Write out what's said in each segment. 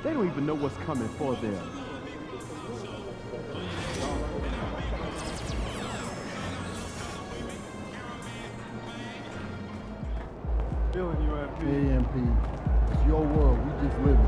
They don't even know what's coming for them. Feeling you, AMP. AMP. It's your world. We just living.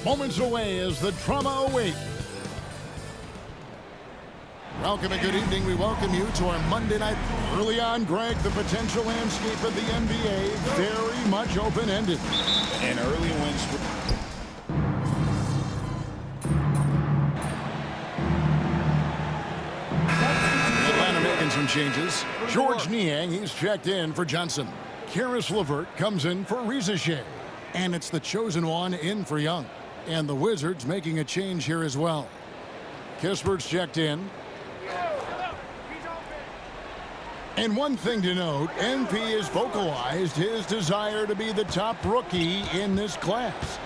Moments away as the drama awaits. Welcome and good evening. We welcome you to our Monday night. Early on, Greg, the potential landscape of the NBA very much open-ended. An early win streak. Atlanta making some changes. George Niang, he's checked in for Johnson. Karis LeVert comes in for Rizachet. And it's the chosen one in for Young. And the Wizards making a change here as well. Kispert's checked in. And one thing to note, MP has vocalized his desire to be the top rookie in this class.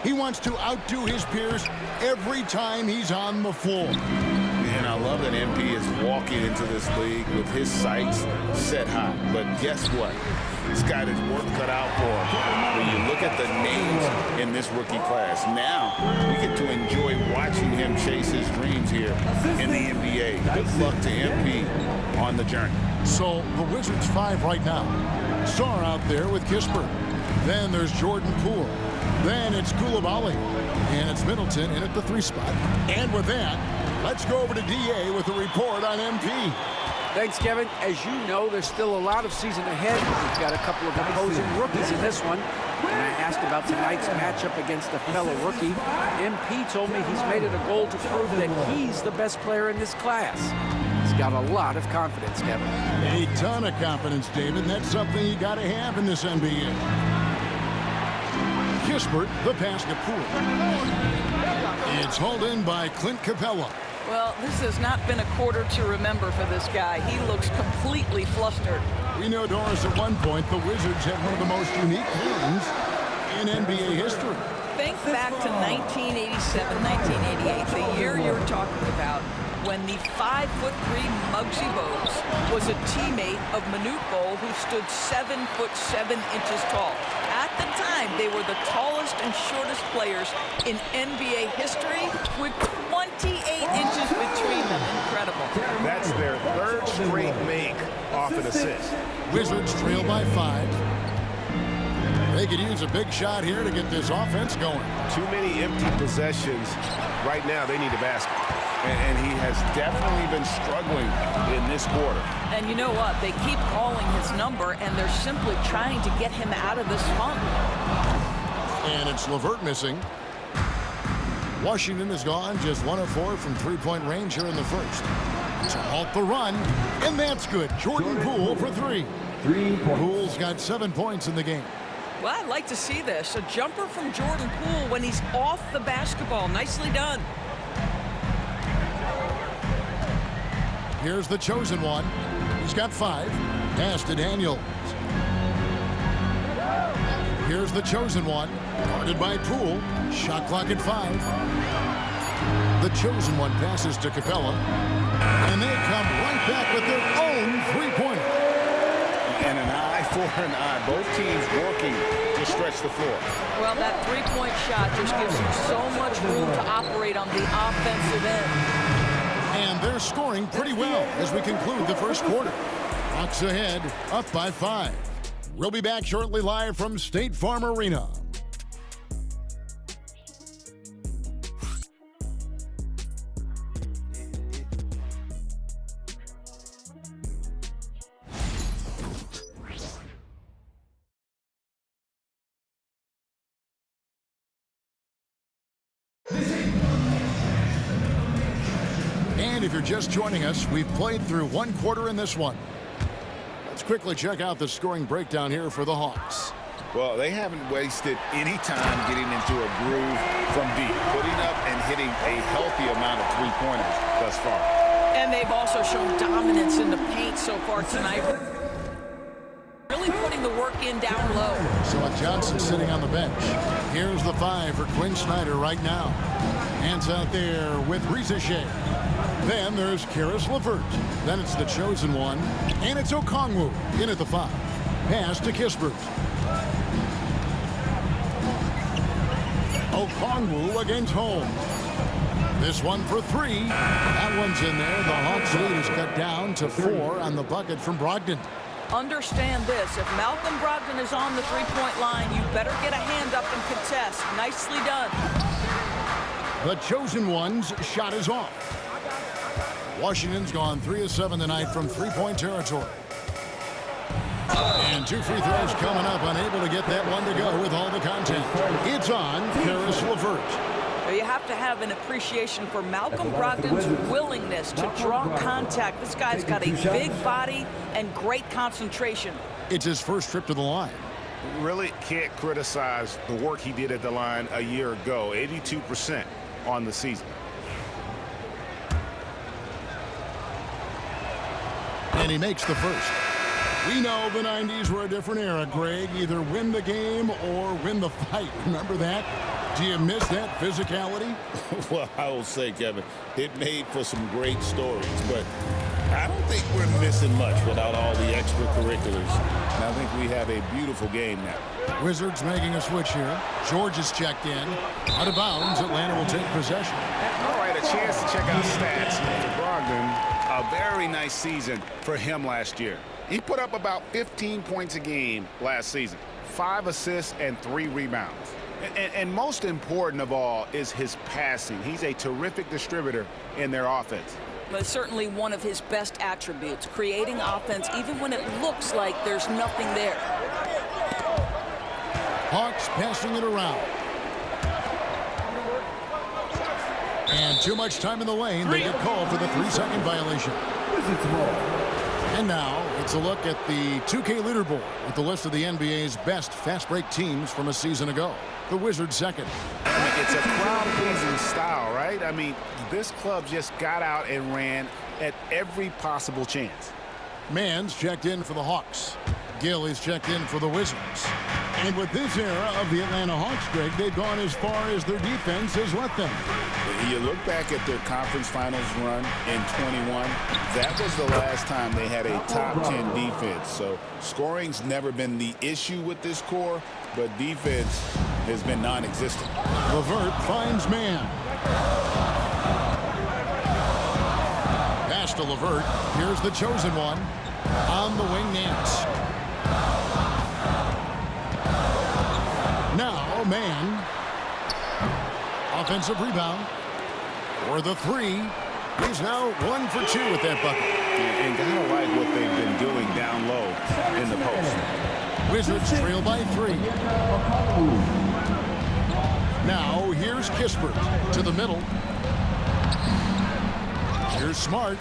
He wants to outdo his peers every time he's on the floor. And I love that MP is walking into this league with his sights set high. But guess what? He's got his work cut out for him. When you look at the names in this rookie class, now we get to enjoy watching him chase his dreams here in the NBA. Good luck to MP on the journey. So the Wizards 5 right now. Sarr out there with Kispert. Then there's Jordan Poole. Then it's Coulibaly. And it's Middleton in at the 3 spot. And with that, let's go over to DA with a report on MP. Thanks, Kevin. As you know, there's still a lot of season ahead. We've got a couple of opposing rookies in this one. When I asked about tonight's matchup against a fellow rookie, MP told me he's made it a goal to prove that he's the best player in this class. He's got a lot of confidence, Kevin. A ton of confidence, David. That's something you got to have in this NBA. Kispert, the pass to Poole. It's hauled in by Clint Capella. Well, this has not been a quarter to remember for this guy. He looks completely flustered. We know, Doris, at one point, the Wizards had one of the most unique teams in NBA history. Think back to 1987, 1988, the year you're talking about, when the 5'3" Muggsy Bogues was a teammate of Manute Bol, who stood 7'7" tall. At the time, they were the tallest and shortest players in NBA history, with 28 inches between them. Incredible. That's their third straight make off an assist. Wizards trail by 5. They could use a big shot here to get this offense going. Too many empty possessions. Right now, they need a basket. And he has definitely been struggling in this quarter. And you know what? They keep calling his number, and they're simply trying to get him out of this funk. And it's LeVert missing. Washington has gone just 1 of 4 from three-point range here in the first. To halt the run, and that's good. Jordan Poole for 3. Poole's got 7 points in the game. Well, I'd like to see this. A jumper from Jordan Poole when he's off the basketball. Nicely done. Here's the chosen one. He's got 5. Pass to Daniels. Here's the chosen one. Guarded by Poole. Shot clock at 5. The chosen one passes to Capella. And they come right back with their own three-pointer. And an eye for an eye. Both teams working to stretch the floor. Well, that three-point shot just gives you so much room to operate on the offensive end. And they're scoring pretty well as we conclude the first quarter. Bucks ahead, up by 5. We'll be back shortly live from State Farm Arena. And if you're just joining us, we've played through one quarter in this one. Let's quickly check out the scoring breakdown here for the Hawks. Well, they haven't wasted any time getting into a groove from deep, putting up and hitting a healthy amount of three-pointers thus far. And they've also shown dominance in the paint so far tonight. Really putting the work in down low. So with Johnson sitting on the bench, here's the 5 for Quinn Snyder right now. Hands out there with Risacher. Then there's Karis LeVert. Then it's the chosen one. And it's Okongwu in at the 5. Pass to Kispert. Okongwu against Holmes. This one for 3. That one's in there. The Hawks lead is cut down to 4 on the bucket from Brogdon. Understand this, if Malcolm Brogdon is on the three-point line, you better get a hand up and contest. Nicely done. The chosen one's shot is off. Washington's gone 3 of 7 tonight from three-point territory. And 2 free throws coming up, unable to get that one to go with all the content. It's on Karis LeVert. You have to have an appreciation for Malcolm Brogdon's willingness to draw contact. This guy's got a big body and great concentration. It's his first trip to the line. Really can't criticize the work he did at the line a year ago. 82% on the season. And he makes the first. We know the 90s were a different era, Greg. Either win the game or win the fight. Remember that? Do you miss that physicality? Well, I will say, Kevin, it made for some great stories, but I don't think we're missing much without all the extracurriculars. And I think we have a beautiful game now. Wizards making a switch here. George is checked in. Out of bounds, Atlanta will take possession. All right, a chance to check out stats for Brogdon. A very nice season for him last year. He put up about 15 points a game last season, 5 assists and 3 rebounds. And most important of all is his passing. He's a terrific distributor in their offense. But certainly one of his best attributes, creating offense even when it looks like there's nothing there. Hawks passing it around. And too much time in the lane. They get called for the 3-second violation. And now it's a look at the 2K leaderboard with the list of the NBA's best fast break teams from a season ago. The Wizards second. I mean, it's a crowd-pleasing style, right? I mean, this club just got out and ran at every possible chance. Mann's checked in for the Hawks. Gill is checked in for the Wizards. And with this era of the Atlanta Hawks, Greg, they've gone as far as their defense has let them. You look back at their conference finals run in 21, that was the last time they had a top 10 defense. So scoring's never been the issue with this core, but defense has been non-existent. LeVert finds Mann. Pass to LeVert. Here's the chosen one. On the wing, Nance. Now, Mann. Offensive rebound. For the 3. He's now 1 for 2 with that bucket. And gotta like what they've been doing down low in the post. Wizards trail by 3. Now, here's Kispert to the middle. Here's Smart.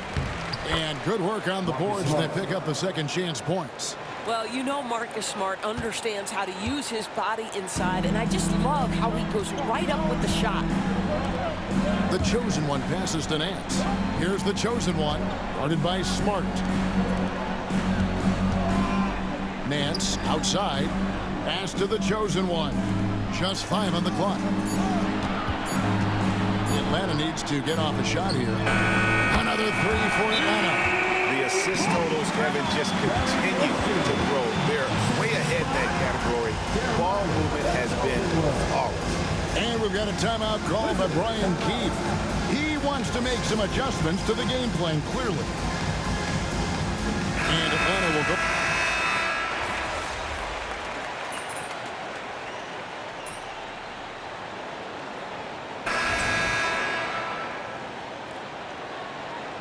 And good work on the boards. They pick up the second chance points. Well, you know Marcus Smart understands how to use his body inside, and I just love how he goes right up with the shot. The chosen one passes to Nance. Here's the chosen one, guarded by Smart. Nance outside. Pass to the chosen one. Just 5 on the clock. Atlanta needs to get off a shot here. Another 3 for Atlanta. The assist totals, Kevin, just continue to grow. They're way ahead in that category. Ball movement has been flawless. And we've got a timeout called by Brian Keefe. He wants to make some adjustments to the game plan, clearly. And Atlanta will go.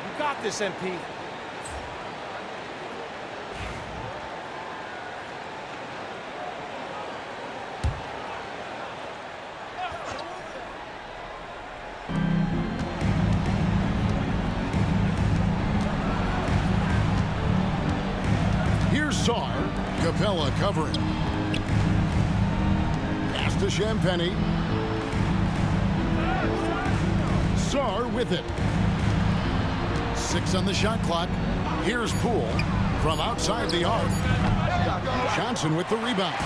You got this, MP. Here's Sarr. Capella covering. Pass to Champagnie. Sarr with it. 6 on the shot clock. Here's Poole from outside the arc. Johnson with the rebound.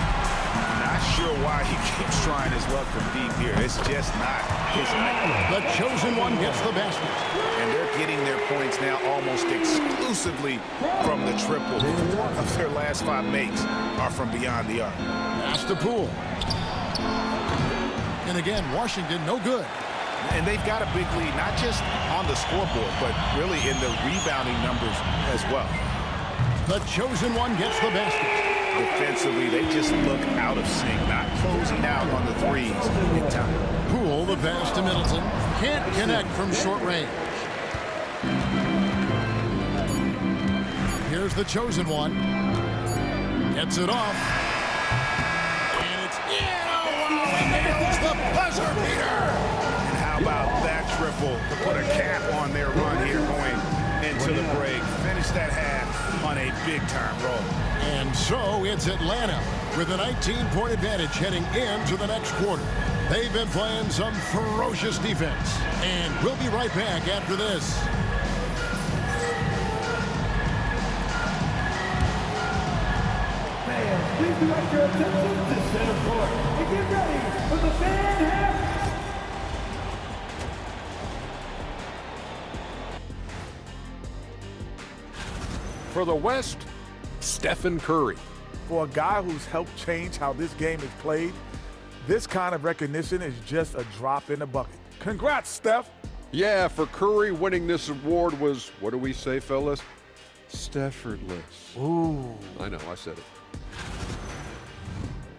Not sure why he keeps trying his luck from deep here. It's just not his night. The chosen one gets the basket. And they're getting their points now almost exclusively from the triple. 4 of their last 5 makes are from beyond the arc. Pass to Poole. And again, Washington no good. And they've got a big lead, not just on the scoreboard, but really in the rebounding numbers as well. The chosen one gets the basket. Defensively, they just look out of sync, not closing out on the threes in time. Poole, the pass to Middleton. Can't connect from short range. Here's the chosen one. Gets it off. And it's in. Oh, wow. He nails the buzzer beater. How about that triple to put a cap on their run here going into the break? Finish that half on a big-time roll. And so it's Atlanta with a 19-point advantage heading into the next quarter. They've been playing some ferocious defense. And we'll be right back after this. Fans, please direct your attention to center court and get ready for the fan half. For the West, Stephen Curry. For a guy who's helped change how this game is played, this kind of recognition is just a drop in the bucket. Congrats, Steph. Yeah, for Curry, winning this award was, what do we say, fellas? Steffordless. Ooh. I know, I said it.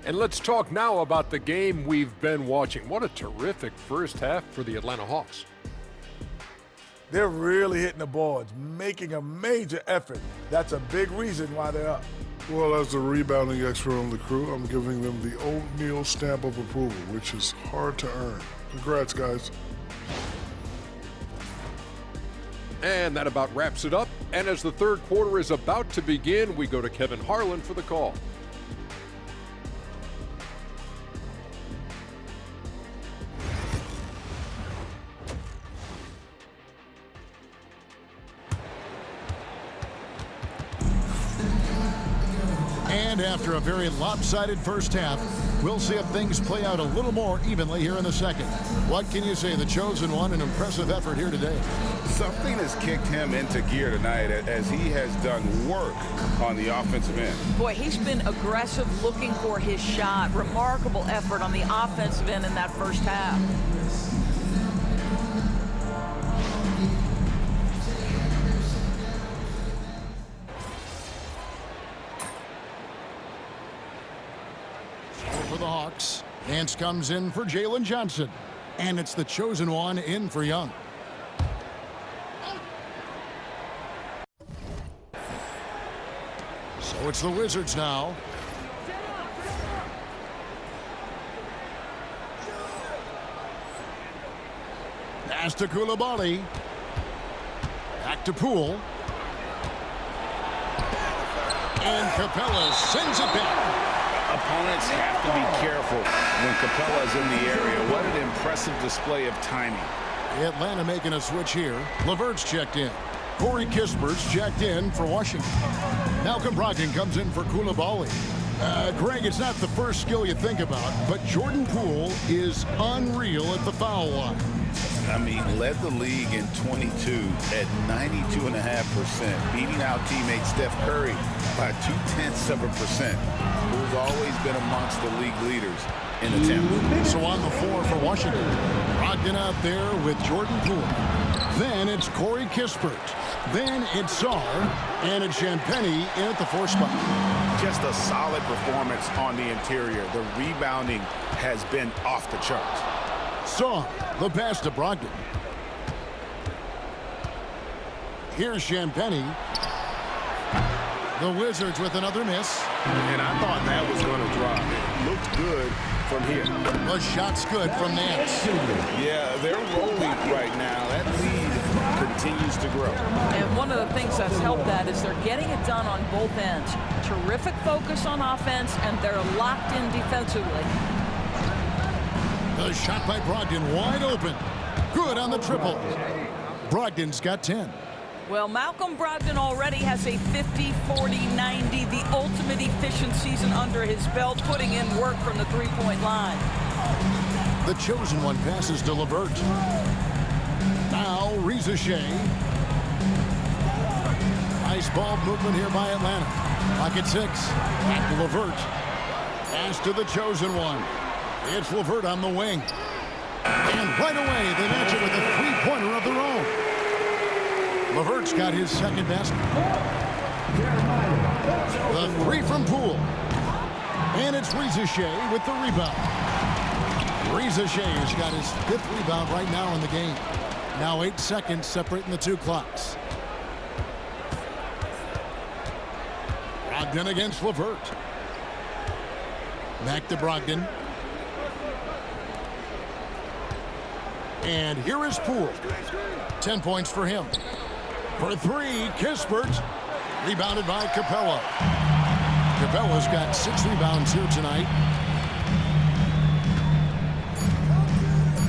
And let's talk now about the game we've been watching. What a terrific first half for the Atlanta Hawks. They're really hitting the boards, making a major effort. That's a big reason why they're up. Well, as the rebounding expert on the crew, I'm giving them the oatmeal stamp of approval, which is hard to earn. Congrats, guys. And that about wraps it up. And as the third quarter is about to begin, we go to Kevin Harlan for the call. And after a very lopsided first half, we'll see if things play out a little more evenly here in the second. What can you say? The chosen one, an impressive effort here today. Something has kicked him into gear tonight as he has done work on the offensive end. Boy, he's been aggressive, looking for his shot. Remarkable effort on the offensive end in that first half. For the Hawks, Nance comes in for Jalen Johnson. And it's the chosen one in for Young. So it's the Wizards now. Pass to Coulibaly. Back to Poole. And Capella sends it back. Opponents have to be careful when Capella is in the area. What an impressive display of timing. Atlanta making a switch here. LeVert's checked in. Corey Kispert's checked in for Washington. Malcolm Brogdon comes in for Coulibaly. Greg, it's not the first skill you think about, but Jordan Poole is unreal at the foul line. I mean, led the league in 22 at 92.5%, beating out teammate Steph Curry by 0.2%. Who's always been amongst the league leaders in attempts. So on the floor for Washington, Brogdon out there with Jordan Poole. Then it's Corey Kispert. Then it's Sarr, and it's Champagnie in at the 4 spot. Just a solid performance on the interior. The rebounding has been off the charts. Sarr, the pass to Brogdon. Here's Champagnie. The Wizards with another miss. And I thought that was going to drop. It looked good from here. The shot's good from Nance. Yeah, they're rolling right now. That lead continues to grow. And one of the things that's helped that is they're getting it done on both ends. Terrific focus on offense, and they're locked in defensively. The shot by Brogdon wide open. Good on the triple. Brogdon's got 10. Well, Malcolm Brogdon already has a 50-40-90, the ultimate efficient season under his belt, putting in work from the three-point line. The chosen one passes to LeVert. Now Reza Shea. Nice ball movement here by Atlanta. Pocket 6. Back to LeVert. Pass to the chosen one. It's LeVert on the wing. And right away, they match it with a three-pointer of their own. LeVert's got his second basket. The three from Poole. And it's Reza Shea with the rebound. Reza Shea has got his 5th rebound right now in the game. Now 8 seconds separating the two clocks. Brogdon against LeVert. Back to Brogdon. And here is Poole. 10 points for him. For 3, Kispert. Rebounded by Capella. Capella's got 6 rebounds here tonight.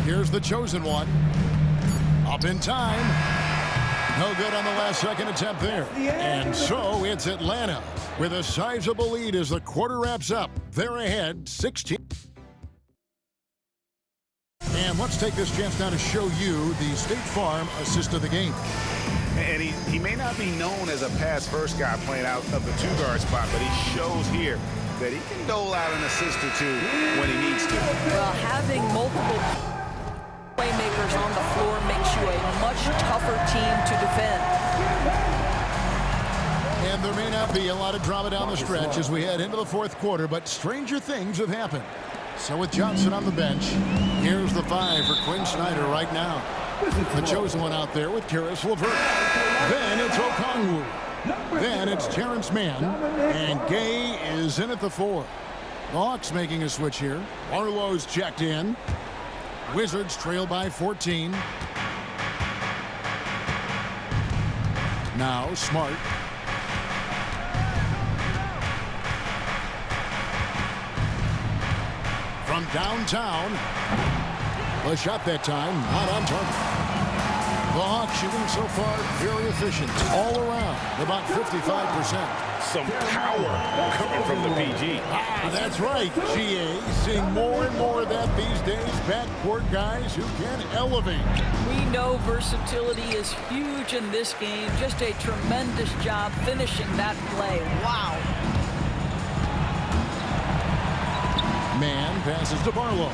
Here's the chosen one. Up in time. No good on the last second attempt there. And so it's Atlanta with a sizable lead as the quarter wraps up. They're ahead 16. And let's take this chance now to show you the State Farm assist of the game. And he may not be known as a pass-first guy playing out of the two-guard spot, but he shows here that he can dole out an assist or two when he needs to. Well, having multiple playmakers on the floor makes you a much tougher team to defend. And there may not be a lot of drama down the stretch as we head into the 4th quarter, but stranger things have happened. So with Johnson on the bench, here's the 5 for Quinn Snyder right now. The chosen one out there with Caris LeVert. Then it's Okongwu. Then it's Terrence Mann. And Gay is in at the 4. The Hawks making a switch here. Barlow's checked in. Wizards trail by 14. Now Smart. From downtown. The shot that time, not on target. The Hawks shooting so far very efficient all around, about 55%. Some power coming from the PG. That's right, GA. Seeing more and more of that these days. Backcourt guys who can elevate. We know versatility is huge in this game. Just a tremendous job finishing that play. Wow. Mann passes to Barlow.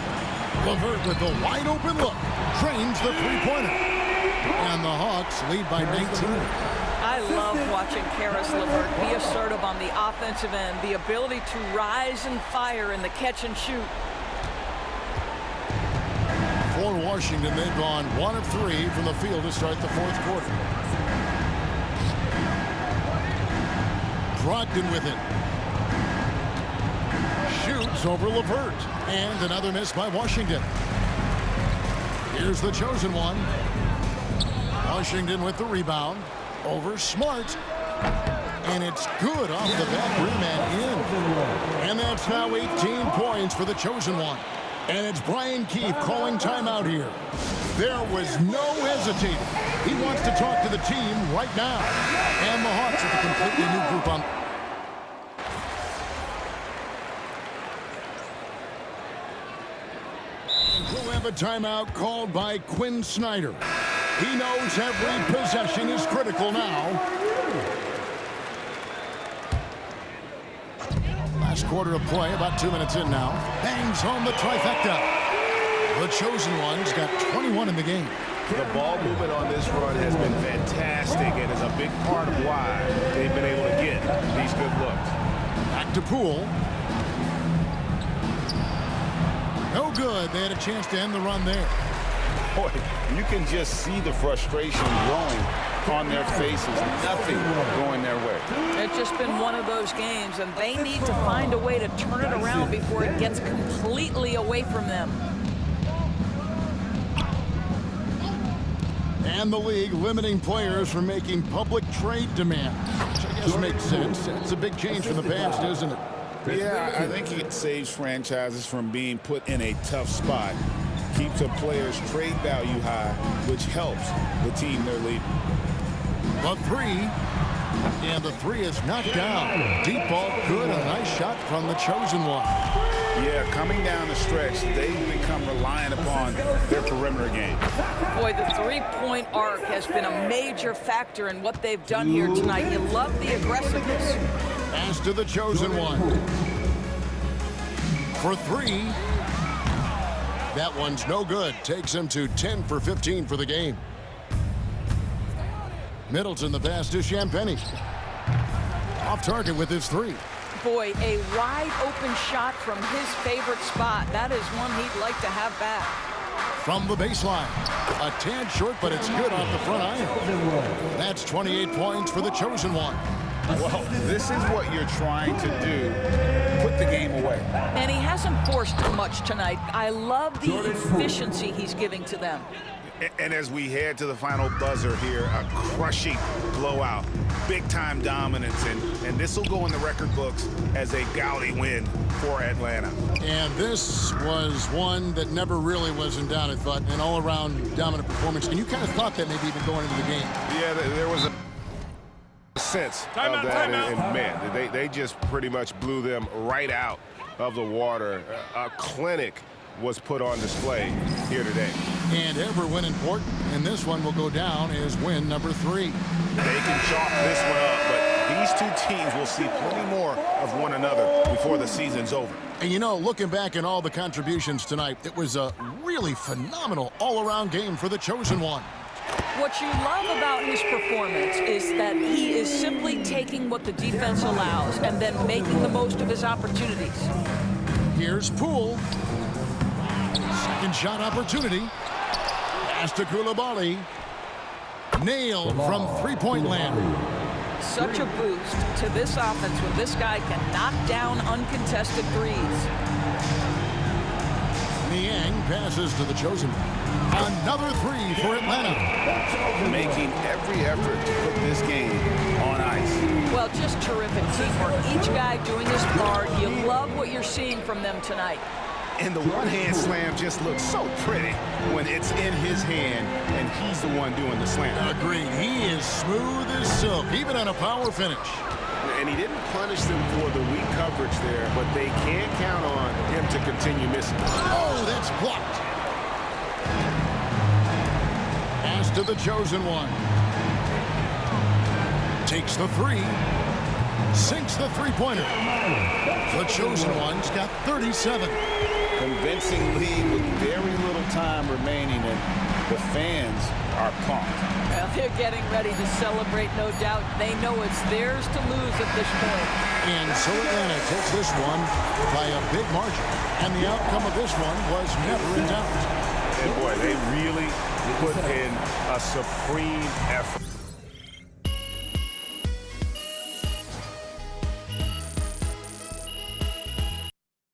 LeVert with the wide open look. Trains the three-pointer. And the Hawks lead by 19. I love watching Caris LeVert be assertive on the offensive end. The ability to rise and fire in the catch and shoot. For Washington, they've gone 1 of 3 from the field to start the 4th quarter. Brogdon with it. Shoots over LeVert. And another miss by Washington. Here's the chosen one. Washington with the rebound. Over Smart. And it's good off the back rim and in. And that's now 18 points for the chosen one. And it's Brian Keefe calling timeout here. There was no hesitating. He wants to talk to the team right now. And the Hawks with a completely new group on. We'll have a timeout called by Quinn Snyder. He knows every possession is critical now. Last quarter of play, about 2 minutes in now. Bangs home the trifecta. The chosen one's got 21 in the game. The ball movement on this run has been fantastic and is a big part of why they've been able to get these good looks. Back to Poole. No good. They had a chance to end the run there. Boy, you can just see the frustration growing on their faces. Nothing going their way. It's just been one of those games, and they need to find a way to turn it around before it gets completely away from them. And the league limiting players from making public trade demands, which I guess makes sense. It's a big change from the past, isn't it? Yeah, I think it saves franchises from being put in a tough spot. Keeps a player's trade value high, which helps the team they're leading. The three. And the three is knocked down. Deep ball good. A nice shot from the chosen one. Yeah, coming down the stretch, they've become reliant upon their perimeter game. Boy, the three-point arc has been a major factor in what they've done here tonight. You love the aggressiveness. Pass to the chosen one. For three. That one's no good. Takes him to 10 for 15 for the game. Middleton, the pass to Champagnie. Off target with his three. Boy, a wide open shot from his favorite spot. That is one he'd like to have back. From the baseline. A tad short, but it's good off the front iron. That's 28 points for the chosen one. Well, this is what you're trying to do. Put the game away. And he hasn't forced much tonight. I love the efficiency he's giving to them. And as we head to the final buzzer here, a crushing blowout, big-time dominance, and this will go in the record books as a gaudy win for Atlanta. And this was one that never really was in doubt, I thought, an all-around dominant performance. And you kind of thought that maybe even going into the game. Yeah, there was a sense of that, and man, they just pretty much blew them right out of the water. A clinic was put on display here today. And every win important, and this one will go down as win number 3. They can chalk this one up, but these two teams will see plenty more of one another before the season's over. And you know, looking back at all the contributions tonight, it was a really phenomenal all-around game for the chosen one. What you love about his performance is that he is simply taking what the defense allows and then making the most of his opportunities. Here's Poole. Second shot opportunity. Pass to Coulibaly. Nailed from three-point land. Such a boost to this offense when this guy can knock down uncontested threes. Niang passes to the chosen one. Another three for Atlanta. Making every effort to put this game on ice. Well, just terrific teamwork. Each guy doing his part. You love what you're seeing from them tonight. And the one-hand slam just looks so pretty when it's in his hand and he's the one doing the slam. Agreed. He is smooth as silk, even on a power finish. And he didn't punish them for the weak coverage there, but they can't count on him to continue missing. Oh, that's blocked. Pass to the chosen one. Takes the three. Sinks the three-pointer. The chosen one's got 37. Convincing lead with very little time remaining, and the fans are pumped. Well, they're getting ready to celebrate, no doubt. They know it's theirs to lose at this point. And so Atlanta takes this one by a big margin. And the outcome of this one was never in doubt. And boy, they really put in a supreme effort.